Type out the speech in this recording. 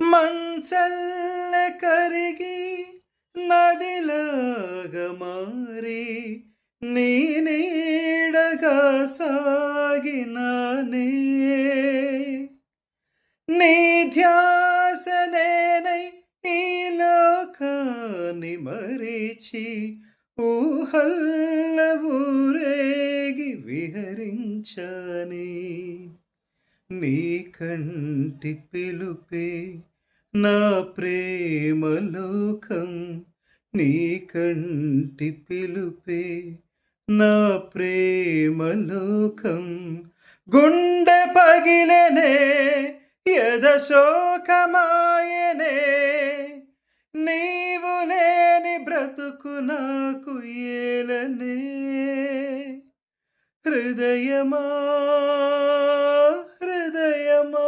మంచల్లె కరిగి నదిలాగా మారి నీ నీడగా సాగినానే నీ ధ్యాస నేనై ఈ లోకాన్ని మరిచి ఊహల్ల ఊరేగి విహరించానే నీ కంటి పిలుపే నా ప్రేమలోకం నీ కంటి పిలుపే నా ప్రేమలోకం గుండె పగిలెనే ఎద శోకమాయనే నీవు లేని బ్రతుకు నాకు ఏలనే హృదయమా హృదయమా